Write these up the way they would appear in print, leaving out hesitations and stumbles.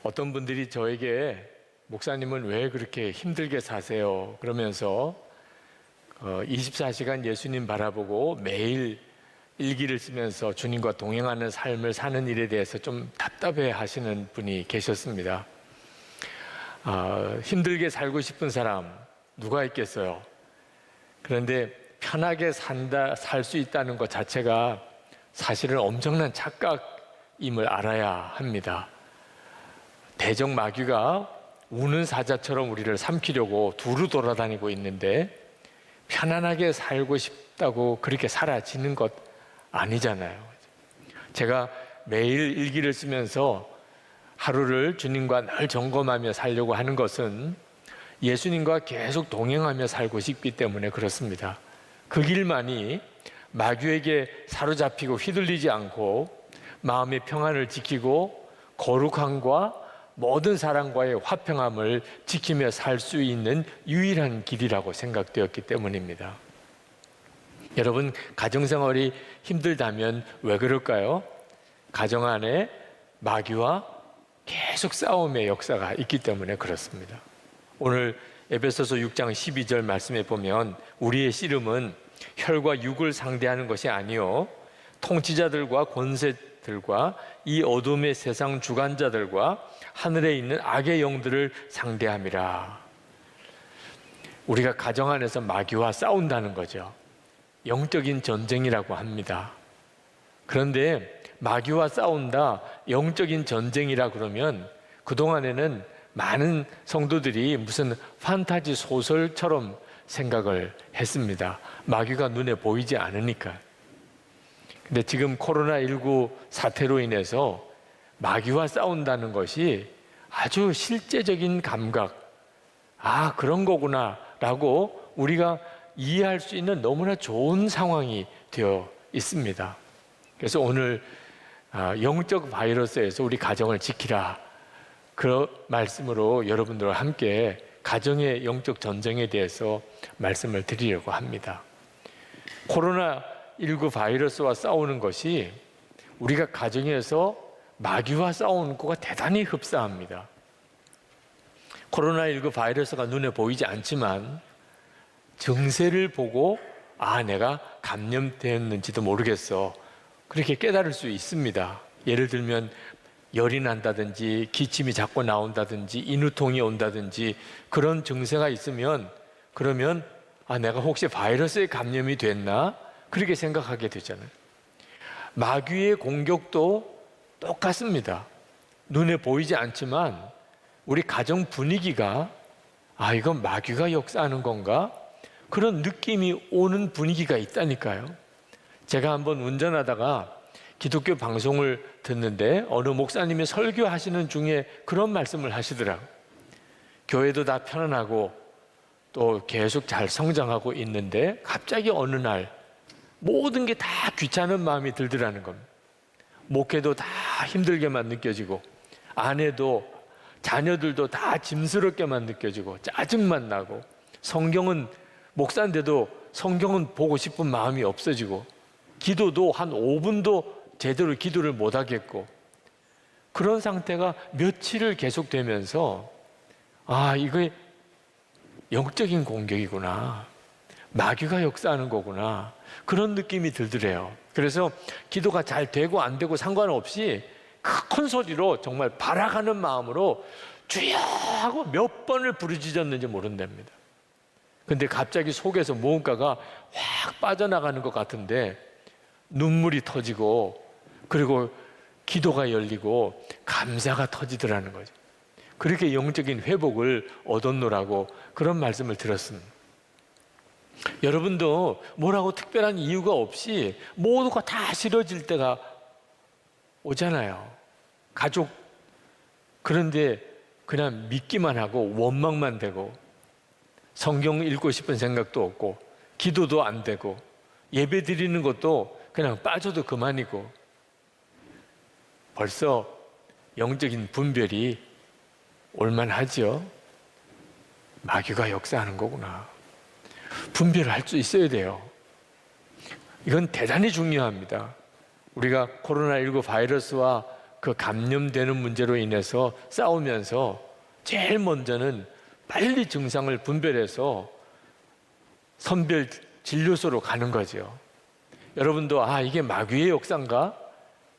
어떤 분들이 저에게 목사님은 왜 그렇게 힘들게 사세요? 그러면서 24시간 예수님 바라보고 매일 일기를 쓰면서 주님과 동행하는 삶을 사는 일에 대해서 좀 답답해 하시는 분이 계셨습니다. 힘들게 살고 싶은 사람 누가 있겠어요? 그런데 편하게 살 수 있다는 것 자체가 사실은 엄청난 착각임을 알아야 합니다. 대적 마귀가 우는 사자처럼 우리를 삼키려고 두루 돌아다니고 있는데 편안하게 살고 싶다고 그렇게 사라지는 것 아니잖아요. 제가 매일 일기를 쓰면서 하루를 주님과 늘 점검하며 살려고 하는 것은 예수님과 계속 동행하며 살고 싶기 때문에 그렇습니다. 그 길만이 마귀에게 사로잡히고 휘둘리지 않고 마음의 평안을 지키고 거룩함과 모든 사람과의 화평함을 지키며 살 수 있는 유일한 길이라고 생각되었기 때문입니다. 여러분, 가정생활이 힘들다면 왜 그럴까요? 가정 안에 마귀와 계속 싸움의 역사가 있기 때문에 그렇습니다. 오늘 에베소서 6장 12절 말씀에 보면 우리의 씨름은 혈과 육을 상대하는 것이 아니요 통치자들과 권세들과 이 어둠의 세상 주관자들과 하늘에 있는 악의 영들을 상대함이라. 우리가 가정 안에서 마귀와 싸운다는 거죠. 영적인 전쟁이라고 합니다. 그런데 마귀와 싸운다, 영적인 전쟁이라 그러면 그동안에는 많은 성도들이 무슨 판타지 소설처럼 생각을 했습니다. 마귀가 눈에 보이지 않으니까. 근데 지금 코로나19 사태로 인해서 마귀와 싸운다는 것이 아주 실제적인 감각, 그런 거구나 라고 우리가 이해할 수 있는 너무나 좋은 상황이 되어 있습니다. 그래서 오늘 영적 바이러스에서 우리 가정을 지키라, 그 말씀으로 여러분들과 함께 가정의 영적 전쟁에 대해서 말씀을 드리려고 합니다. 코로나19 바이러스와 싸우는 것이 우리가 가정에서 마귀와 싸우는 것과 대단히 흡사합니다. 코로나19 바이러스가 눈에 보이지 않지만 증세를 보고 내가 감염되었는지도 모르겠어, 그렇게 깨달을 수 있습니다. 예를 들면 열이 난다든지 기침이 자꾸 나온다든지 인후통이 온다든지 그런 증세가 있으면 그러면 내가 혹시 바이러스에 감염이 됐나? 그렇게 생각하게 되잖아요. 마귀의 공격도 똑같습니다. 눈에 보이지 않지만 우리 가정 분위기가 이건 마귀가 역사하는 건가? 그런 느낌이 오는 분위기가 있다니까요. 제가 한번 운전하다가 기독교 방송을 듣는데 어느 목사님이 설교하시는 중에 그런 말씀을 하시더라고요. 교회도 다 편안하고 또 계속 잘 성장하고 있는데 갑자기 어느 날 모든 게 다 귀찮은 마음이 들더라는 겁니다. 목회도 다 힘들게만 느껴지고 아내도 자녀들도 다 짐스럽게만 느껴지고 짜증만 나고 성경은 목사인데도 성경은 보고 싶은 마음이 없어지고 기도도 한 5분도 제대로 기도를 못 하겠고 그런 상태가 며칠을 계속되면서 이게 영적인 공격이구나, 마귀가 역사하는 거구나, 그런 느낌이 들더래요. 그래서 기도가 잘 되고 안 되고 상관없이 큰 소리로 정말 바라가는 마음으로 주여 하고 몇 번을 부르짖었는지 모른답니다. 근데 갑자기 속에서 무언가가 확 빠져나가는 것 같은데 눈물이 터지고 그리고 기도가 열리고 감사가 터지더라는 거죠. 그렇게 영적인 회복을 얻었노라고 그런 말씀을 들었습니다. 여러분도 뭐라고 특별한 이유가 없이 모두가 다 싫어질 때가 오잖아요. 가족, 그런데 그냥 믿기만 하고 원망만 되고 성경 읽고 싶은 생각도 없고 기도도 안 되고 예배 드리는 것도 그냥 빠져도 그만이고 벌써 영적인 분별이 올만하죠. 마귀가 역사하는 거구나. 분별을 할 수 있어야 돼요. 이건 대단히 중요합니다. 우리가 코로나19 바이러스와 그 감염되는 문제로 인해서 싸우면서 제일 먼저는 빨리 증상을 분별해서 선별 진료소로 가는 거죠. 여러분도 이게 마귀의 역사인가?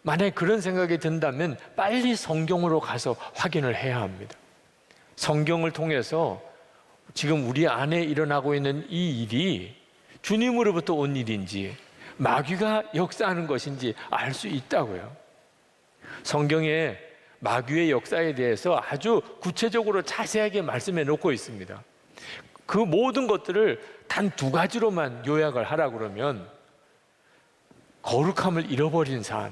만약에 그런 생각이 든다면 빨리 성경으로 가서 확인을 해야 합니다. 성경을 통해서 지금 우리 안에 일어나고 있는 이 일이 주님으로부터 온 일인지 마귀가 역사하는 것인지 알 수 있다고요. 성경에 마귀의 역사에 대해서 아주 구체적으로 자세하게 말씀해 놓고 있습니다. 그 모든 것들을 단 두 가지로만 요약을 하라 그러면 거룩함을 잃어버린 삶,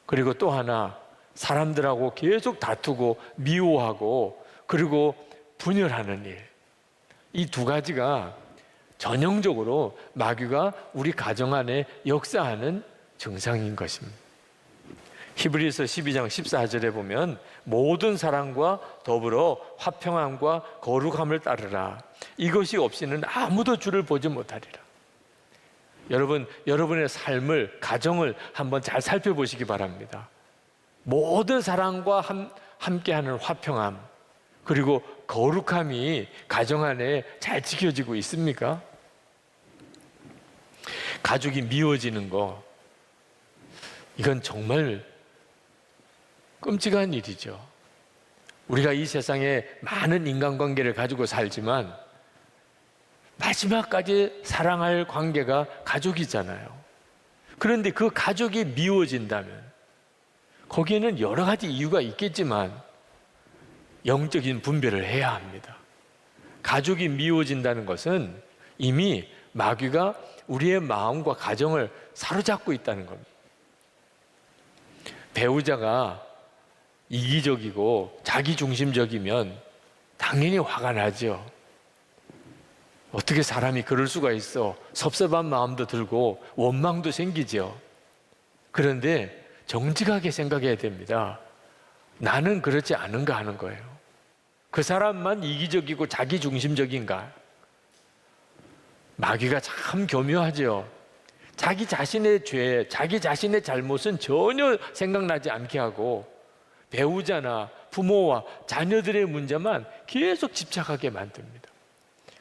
그리고 또 하나 사람들하고 계속 다투고 미워하고 그리고 분열하는 일, 이 두 가지가 전형적으로 마귀가 우리 가정 안에 역사하는 증상인 것입니다. 히브리서 12장 14절에 보면 모든 사랑과 더불어 화평함과 거룩함을 따르라. 이것이 없이는 아무도 주를 보지 못하리라. 여러분, 여러분의 삶을, 가정을 한번 잘 살펴보시기 바랍니다. 모든 사랑과 함께하는 화평함, 그리고 거룩함이 가정 안에 잘 지켜지고 있습니까? 가족이 미워지는 거, 이건 정말 끔찍한 일이죠. 우리가 이 세상에 많은 인간관계를 가지고 살지만 마지막까지 사랑할 관계가 가족이잖아요. 그런데 그 가족이 미워진다면 거기에는 여러 가지 이유가 있겠지만 영적인 분별을 해야 합니다. 가족이 미워진다는 것은 이미 마귀가 우리의 마음과 가정을 사로잡고 있다는 겁니다. 배우자가 이기적이고 자기중심적이면 당연히 화가 나죠. 어떻게 사람이 그럴 수가 있어? 섭섭한 마음도 들고 원망도 생기죠. 그런데 정직하게 생각해야 됩니다. 나는 그렇지 않은가 하는 거예요. 그 사람만 이기적이고 자기중심적인가? 마귀가 참 교묘하죠. 자기 자신의 죄, 자기 자신의 잘못은 전혀 생각나지 않게 하고 배우자나 부모와 자녀들의 문제만 계속 집착하게 만듭니다.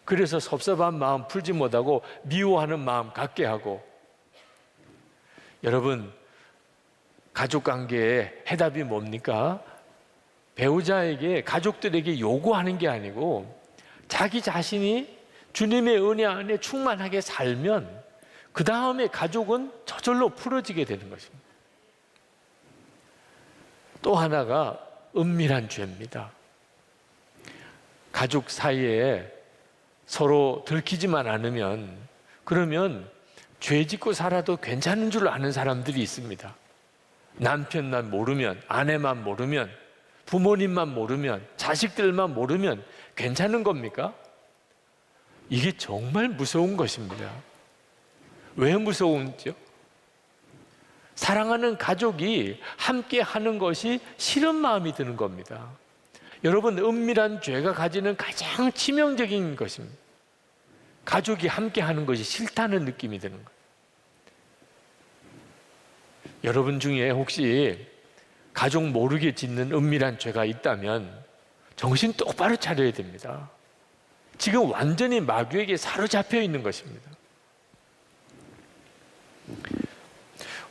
그래서 섭섭한 마음 풀지 못하고 미워하는 마음 갖게 하고, 여러분, 가족관계의 해답이 뭡니까? 배우자에게, 가족들에게 요구하는 게 아니고 자기 자신이 주님의 은혜 안에 충만하게 살면 그 다음에 가족은 저절로 풀어지게 되는 것입니다. 또 하나가 은밀한 죄입니다. 가족 사이에 서로 들키지만 않으면, 그러면 죄 짓고 살아도 괜찮은 줄 아는 사람들이 있습니다. 남편만 모르면, 아내만 모르면, 부모님만 모르면, 자식들만 모르면 괜찮은 겁니까? 이게 정말 무서운 것입니다. 왜 무서운지요? 사랑하는 가족이 함께 하는 것이 싫은 마음이 드는 겁니다. 여러분, 은밀한 죄가 가지는 가장 치명적인 것입니다. 가족이 함께 하는 것이 싫다는 느낌이 드는 거예요. 여러분 중에 혹시 가족 모르게 짓는 은밀한 죄가 있다면 정신 똑바로 차려야 됩니다. 지금 완전히 마귀에게 사로잡혀 있는 것입니다.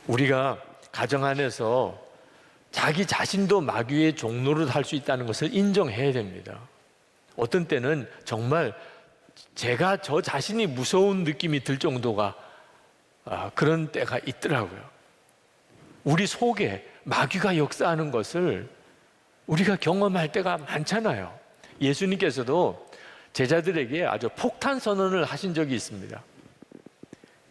우리가 가정 안에서 자기 자신도 마귀의 종로를 할 수 있다는 것을 인정해야 됩니다. 어떤 때는 정말 제가 저 자신이 무서운 느낌이 들 정도가 그런 때가 있더라고요. 우리 속에 마귀가 역사하는 것을 우리가 경험할 때가 많잖아요. 예수님께서도 제자들에게 아주 폭탄 선언을 하신 적이 있습니다.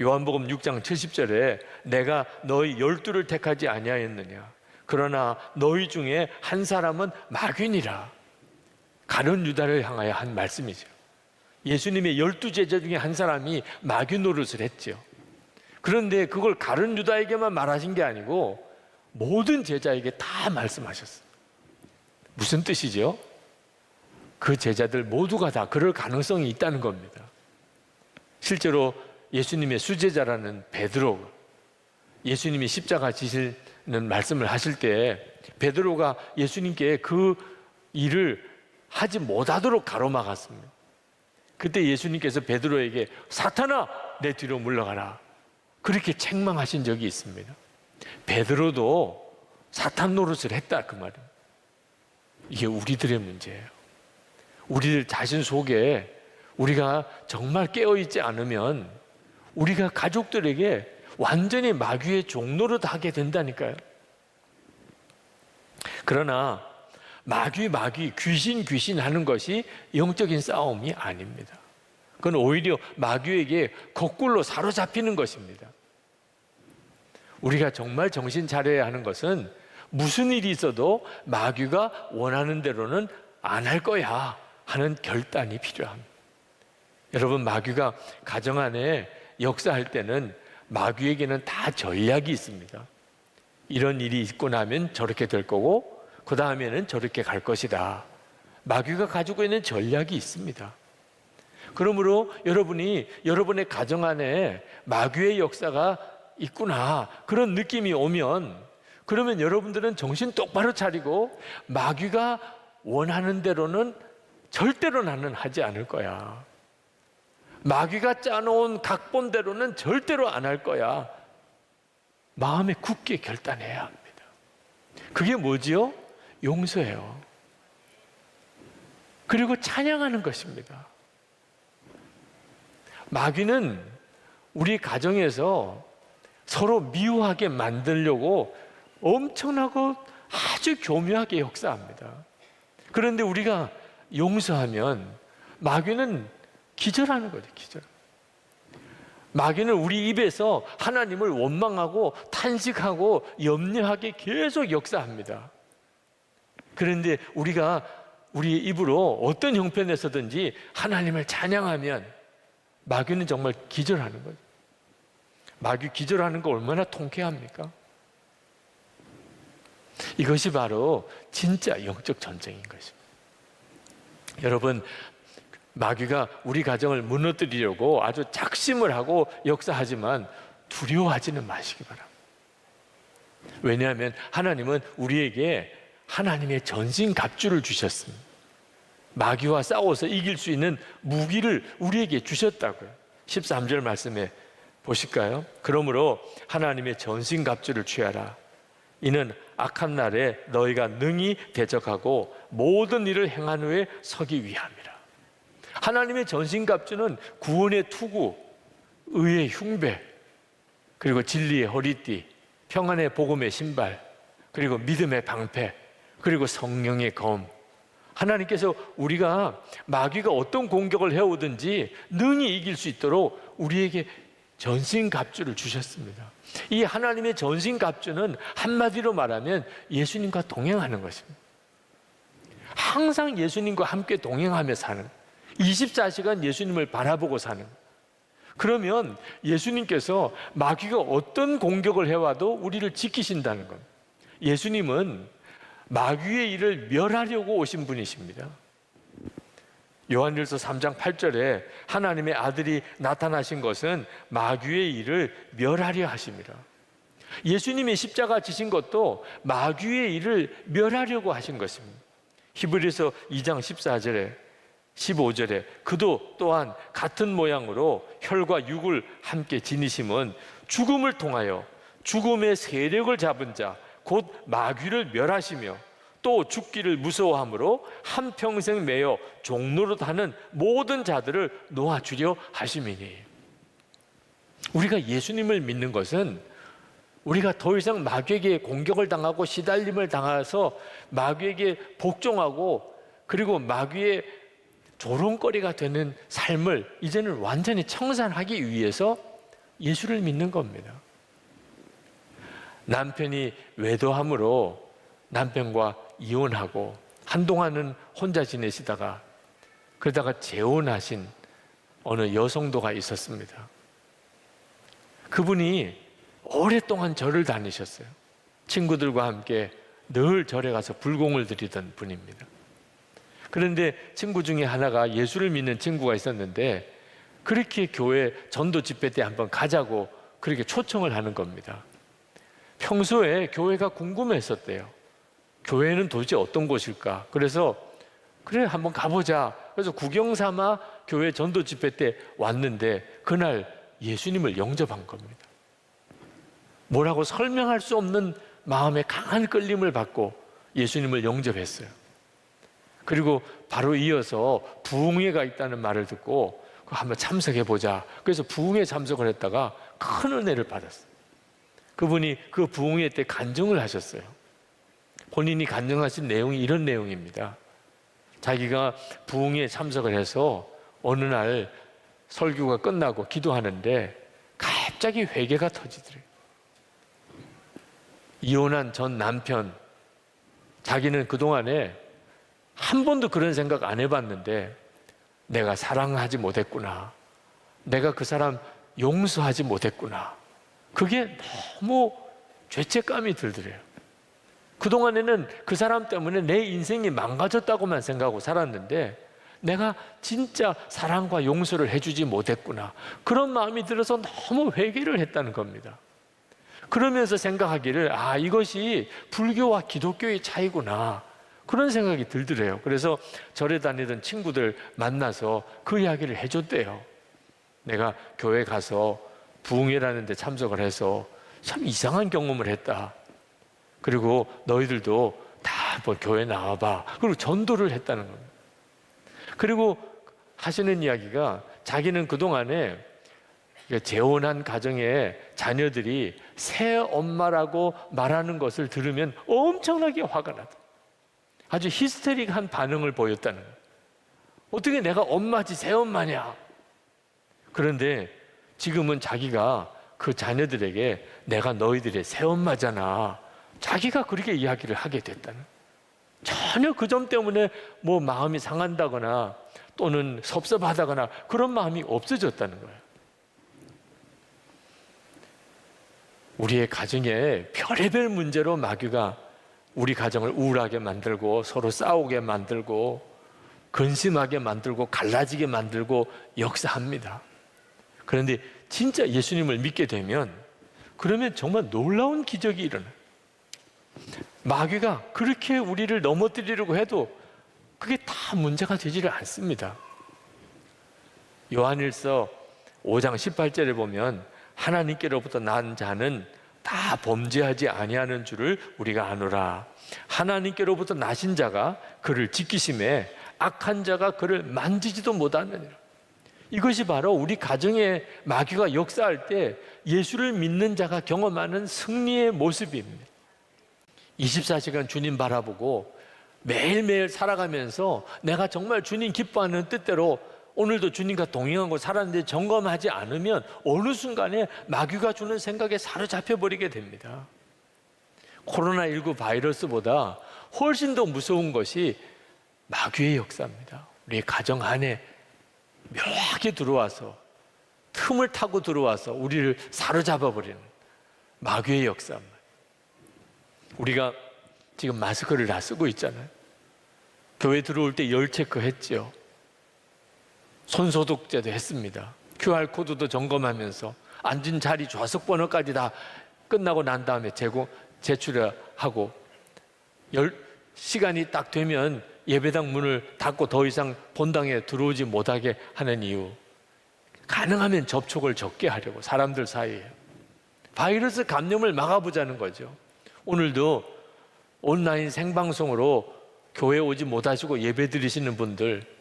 요한복음 6장 70절에 내가 너희 12를 택하지 아니하였느냐, 그러나 너희 중에 한 사람은 마귀니라. 가룟 유다를 향하여 한 말씀이죠. 예수님의 12제자 중에 한 사람이 마귀 노릇을 했죠. 그런데 그걸 가룟 유다에게만 말하신 게 아니고 모든 제자에게 다 말씀하셨어요. 무슨 뜻이죠? 그 제자들 모두가 다 그럴 가능성이 있다는 겁니다. 실제로 예수님의 수제자라는 베드로, 예수님이 십자가 지실 말씀을 하실 때 베드로가 예수님께 그 일을 하지 못하도록 가로막았습니다. 그때 예수님께서 베드로에게 사탄아 내 뒤로 물러가라 그렇게 책망하신 적이 있습니다. 베드로도 사탄 노릇을 했다 그 말입니다. 이게 우리들의 문제예요. 우리들 자신 속에 우리가 정말 깨어있지 않으면 우리가 가족들에게 완전히 마귀의 종노릇 하게 된다니까요. 그러나 마귀 귀신 하는 것이 영적인 싸움이 아닙니다. 그건 오히려 마귀에게 거꾸로 사로잡히는 것입니다. 우리가 정말 정신 차려야 하는 것은 무슨 일이 있어도 마귀가 원하는 대로는 안 할 거야 하는 결단이 필요합니다. 여러분, 마귀가 가정 안에 역사할 때는 마귀에게는 다 전략이 있습니다. 이런 일이 있고 나면 저렇게 될 거고 그 다음에는 저렇게 갈 것이다. 마귀가 가지고 있는 전략이 있습니다. 그러므로 여러분이 여러분의 가정 안에 마귀의 역사가 있구나 그런 느낌이 오면 그러면 여러분들은 정신 똑바로 차리고 마귀가 원하는 대로는 절대로 나는 하지 않을 거야. 마귀가 짜놓은 각본대로는 절대로 안 할 거야. 마음에 굳게 결단해야 합니다. 그게 뭐지요? 용서해요. 그리고 찬양하는 것입니다. 마귀는 우리 가정에서 서로 미워하게 만들려고 엄청나고 아주 교묘하게 역사합니다. 그런데 우리가 용서하면 마귀는 기절하는 거죠. 기절. 마귀는 우리 입에서 하나님을 원망하고 탄식하고 염려하게 계속 역사합니다. 그런데 우리가 우리 입으로 어떤 형편에서든지 하나님을 찬양하면 마귀는 정말 기절하는 거죠. 마귀 기절하는 거 얼마나 통쾌합니까? 이것이 바로 진짜 영적 전쟁인 것입니다. 여러분, 마귀가 우리 가정을 무너뜨리려고 아주 작심을 하고 역사하지만 두려워하지는 마시기 바랍니다. 왜냐하면 하나님은 우리에게 하나님의 전신갑주를 주셨습니다. 마귀와 싸워서 이길 수 있는 무기를 우리에게 주셨다고요. 13절 말씀에 보실까요? 그러므로 하나님의 전신갑주를 취하라. 이는 악한 날에 너희가 능히 대적하고 모든 일을 행한 후에 서기 위함이라. 하나님의 전신갑주는 구원의 투구, 의의 흉배, 그리고 진리의 허리띠, 평안의 복음의 신발, 그리고 믿음의 방패, 그리고 성령의 검. 하나님께서 우리가 마귀가 어떤 공격을 해오든지 능히 이길 수 있도록 우리에게 전신갑주를 주셨습니다. 이 하나님의 전신갑주는 한마디로 말하면 예수님과 동행하는 것입니다. 항상 예수님과 함께 동행하며 사는, 24시간 예수님을 바라보고 사는. 그러면 예수님께서 마귀가 어떤 공격을 해와도 우리를 지키신다는 겁니다. 예수님은 마귀의 일을 멸하려고 오신 분이십니다. 요한일서 3장 8절에 하나님의 아들이 나타나신 것은 마귀의 일을 멸하려 하십니다. 예수님이 십자가 지신 것도 마귀의 일을 멸하려고 하신 것입니다. 히브리서 2장 14절에 15절에 그도 또한 같은 모양으로 혈과 육을 함께 지니심은 죽음을 통하여 죽음의 세력을 잡은 자 곧 마귀를 멸하시며 또 죽기를 무서워함으로 한평생 매여 종노릇하는 모든 자들을 놓아주려 하심이니. 우리가 예수님을 믿는 것은 우리가 더 이상 마귀에게 공격을 당하고 시달림을 당해서 마귀에게 복종하고 그리고 마귀의 조롱거리가 되는 삶을 이제는 완전히 청산하기 위해서 예수를 믿는 겁니다. 남편이 외도함으로 남편과 이혼하고 한동안은 혼자 지내시다가 그러다가 재혼하신 어느 여성도가 있었습니다. 그분이 오랫동안 절을 다니셨어요. 친구들과 함께 늘 절에 가서 불공을 드리던 분입니다. 그런데 친구 중에 하나가 예수를 믿는 친구가 있었는데 그렇게 교회 전도 집회 때 한번 가자고 그렇게 초청을 하는 겁니다. 평소에 교회가 궁금했었대요. 교회는 도대체 어떤 곳일까? 그래서 그래 한번 가보자. 그래서 구경 삼아 교회 전도 집회 때 왔는데 그날 예수님을 영접한 겁니다. 뭐라고 설명할 수 없는 마음의 강한 끌림을 받고 예수님을 영접했어요. 그리고 바로 이어서 부흥회가 있다는 말을 듣고 한번 참석해보자. 그래서 부흥회에 참석을 했다가 큰 은혜를 받았어요. 그분이 그 부흥회 때 간증을 하셨어요. 본인이 간증하신 내용이 이런 내용입니다. 자기가 부흥회에 참석을 해서 어느 날 설교가 끝나고 기도하는데 갑자기 회개가 터지더래요. 이혼한 전 남편, 자기는 그동안에 한 번도 그런 생각 안 해봤는데 내가 사랑하지 못했구나, 내가 그 사람 용서하지 못했구나, 그게 너무 죄책감이 들더래요. 그동안에는 그 사람 때문에 내 인생이 망가졌다고만 생각하고 살았는데 내가 진짜 사랑과 용서를 해주지 못했구나, 그런 마음이 들어서 너무 회개를 했다는 겁니다. 그러면서 생각하기를 이것이 불교와 기독교의 차이구나, 그런 생각이 들더래요. 그래서 절에 다니던 친구들 만나서 그 이야기를 해줬대요. 내가 교회 가서 부흥회라는 데 참석을 해서 참 이상한 경험을 했다. 그리고 너희들도 다 한번 교회 나와봐. 그리고 전도를 했다는 겁니다. 그리고 하시는 이야기가 자기는 그동안에 재혼한 가정에 자녀들이 새 엄마라고 말하는 것을 들으면 엄청나게 화가 나다. 아주 히스테릭한 반응을 보였다는 거예요. 어떻게 내가 엄마지 새 엄마냐. 그런데 지금은 자기가 그 자녀들에게 내가 너희들의 새 엄마잖아, 자기가 그렇게 이야기를 하게 됐다는 거예요. 전혀 그 점 때문에 뭐 마음이 상한다거나 또는 섭섭하다거나 그런 마음이 없어졌다는 거예요. 우리의 가정에 별의별 문제로 마귀가 우리 가정을 우울하게 만들고 서로 싸우게 만들고 근심하게 만들고 갈라지게 만들고 역사합니다. 그런데 진짜 예수님을 믿게 되면 그러면 정말 놀라운 기적이 일어나요. 마귀가 그렇게 우리를 넘어뜨리려고 해도 그게 다 문제가 되지를 않습니다. 요한일서 5장 18절에 보면 하나님께로부터 난 자는 다 범죄하지 아니하는 줄을 우리가 아노라. 하나님께로부터 나신 자가 그를 지키심에 악한 자가 그를 만지지도 못하느니라. 이것이 바로 우리 가정에 마귀가 역사할 때 예수를 믿는 자가 경험하는 승리의 모습입니다. 24시간 주님 바라보고 매일매일 살아가면서 내가 정말 주님 기뻐하는 뜻대로 오늘도 주님과 동행하고 살았는데 점검하지 않으면 어느 순간에 마귀가 주는 생각에 사로잡혀 버리게 됩니다. 코로나19 바이러스보다 훨씬 더 무서운 것이 마귀의 역사입니다. 우리 가정 안에 묘하게 들어와서 틈을 타고 들어와서 우리를 사로잡아 버리는 마귀의 역사입니다. 우리가 지금 마스크를 다 쓰고 있잖아요. 교회 들어올 때 열 체크했죠. 손소독제도 했습니다. QR코드도 점검하면서 앉은 자리 좌석 번호까지 다 끝나고 난 다음에 제출하고 시간이 딱 되면 예배당 문을 닫고 더 이상 본당에 들어오지 못하게 하는 이유, 가능하면 접촉을 적게 하려고 사람들 사이에 바이러스 감염을 막아보자는 거죠. 오늘도 온라인 생방송으로 교회 오지 못하시고 예배 드리시는 분들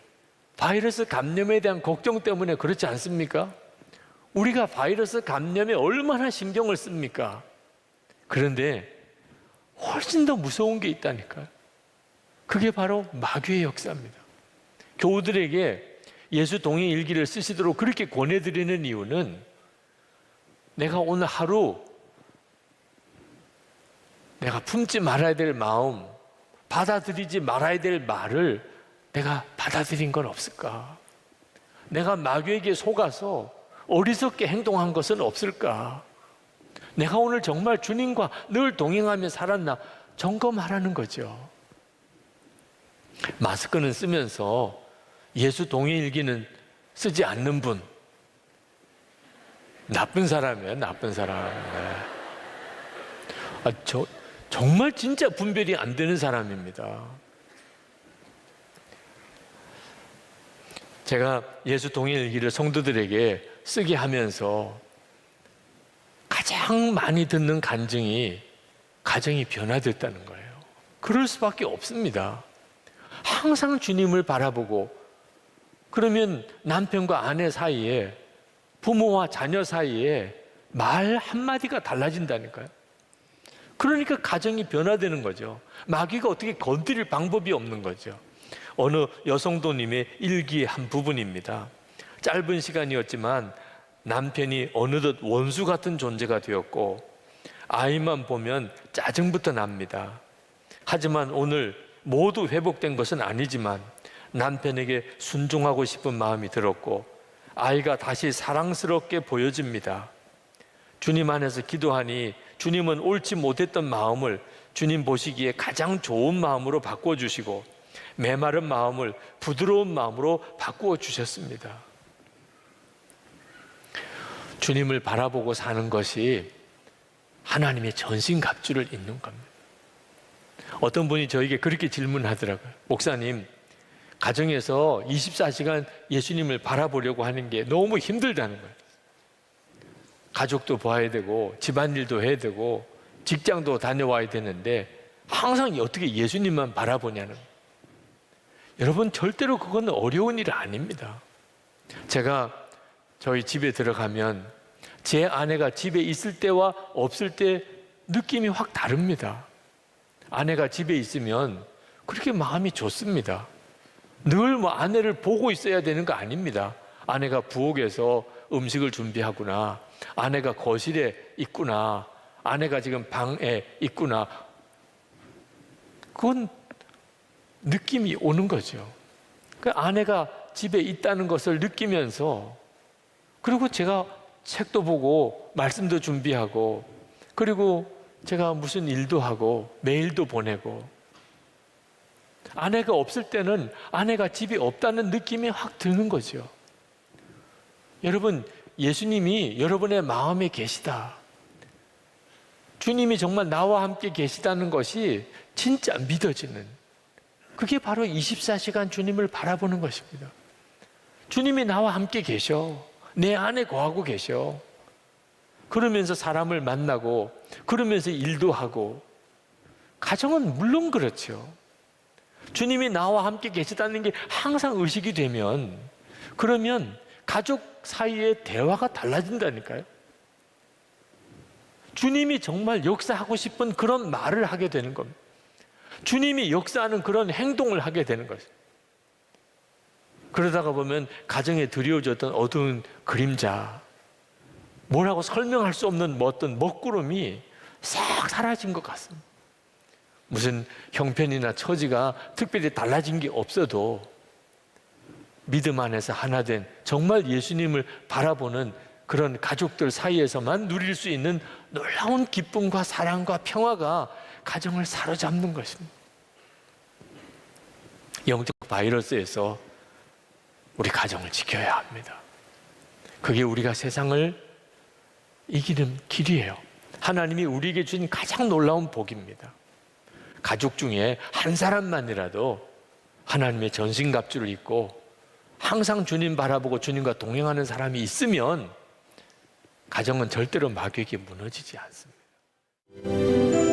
바이러스 감염에 대한 걱정 때문에 그렇지 않습니까? 우리가 바이러스 감염에 얼마나 신경을 씁니까? 그런데 훨씬 더 무서운 게 있다니까요. 그게 바로 마귀의 역사입니다. 교우들에게 예수 동행 일기를 쓰시도록 그렇게 권해드리는 이유는 내가 오늘 하루 내가 품지 말아야 될 마음, 받아들이지 말아야 될 말을 내가 받아들인 건 없을까? 내가 마귀에게 속아서 어리석게 행동한 것은 없을까? 내가 오늘 정말 주님과 늘 동행하며 살았나 점검하라는 거죠. 마스크는 쓰면서 예수 동행 일기는 쓰지 않는 분, 나쁜 사람이에요. 나쁜 사람. 네. 정말 진짜 분별이 안 되는 사람입니다. 제가 예수 동일일기를 성도들에게 쓰게 하면서 가장 많이 듣는 간증이 가정이 변화됐다는 거예요. 그럴 수밖에 없습니다. 항상 주님을 바라보고, 그러면 남편과 아내 사이에, 부모와 자녀 사이에 말 한마디가 달라진다니까요. 그러니까 가정이 변화되는 거죠. 마귀가 어떻게 건드릴 방법이 없는 거죠. 어느 여성도님의 일기의 한 부분입니다. 짧은 시간이었지만 남편이 어느덧 원수 같은 존재가 되었고 아이만 보면 짜증부터 납니다. 하지만 오늘 모두 회복된 것은 아니지만 남편에게 순종하고 싶은 마음이 들었고 아이가 다시 사랑스럽게 보여집니다. 주님 안에서 기도하니 주님은 옳지 못했던 마음을 주님 보시기에 가장 좋은 마음으로 바꿔주시고 메마른 마음을 부드러운 마음으로 바꾸어 주셨습니다. 주님을 바라보고 사는 것이 하나님의 전신갑주를 입는 겁니다. 어떤 분이 저에게 그렇게 질문하더라고요. 목사님, 가정에서 24시간 예수님을 바라보려고 하는 게 너무 힘들다는 거예요. 가족도 봐야 되고 집안일도 해야 되고 직장도 다녀와야 되는데 항상 어떻게 예수님만 바라보냐는 거예요. 여러분, 절대로 그건 어려운 일 아닙니다. 제가 저희 집에 들어가면 제 아내가 집에 있을 때와 없을 때 느낌이 확 다릅니다. 아내가 집에 있으면 그렇게 마음이 좋습니다. 늘 아내를 보고 있어야 되는 거 아닙니다. 아내가 부엌에서 음식을 준비하구나, 아내가 거실에 있구나, 아내가 지금 방에 있구나, 그건 느낌이 오는 거죠. 그 아내가 집에 있다는 것을 느끼면서, 그리고 제가 책도 보고 말씀도 준비하고, 그리고 제가 무슨 일도 하고 메일도 보내고, 아내가 없을 때는 아내가 집에 없다는 느낌이 확 드는 거죠. 여러분, 예수님이 여러분의 마음에 계시다, 주님이 정말 나와 함께 계시다는 것이 진짜 믿어지는, 그게 바로 24시간 주님을 바라보는 것입니다. 주님이 나와 함께 계셔, 내 안에 거하고 계셔. 그러면서 사람을 만나고, 그러면서 일도 하고, 가정은 물론 그렇죠. 주님이 나와 함께 계시다는 게 항상 의식이 되면, 그러면 가족 사이의 대화가 달라진다니까요. 주님이 정말 역사하고 싶은 그런 말을 하게 되는 겁니다. 주님이 역사하는 그런 행동을 하게 되는 것이죠. 그러다가 보면 가정에 드리워졌던 어두운 그림자, 뭐라고 설명할 수 없는 어떤 먹구름이 싹 사라진 것 같습니다. 무슨 형편이나 처지가 특별히 달라진 게 없어도 믿음 안에서 하나 된, 정말 예수님을 바라보는 그런 가족들 사이에서만 누릴 수 있는 놀라운 기쁨과 사랑과 평화가 가정을 사로잡는 것입니다. 영적 바이러스에서 우리 가정을 지켜야 합니다. 그게 우리가 세상을 이기는 길이에요. 하나님이 우리에게 주신 가장 놀라운 복입니다. 가족 중에 한 사람만이라도 하나님의 전신갑주를 입고 항상 주님 바라보고 주님과 동행하는 사람이 있으면 가정은 절대로 마귀에게 무너지지 않습니다.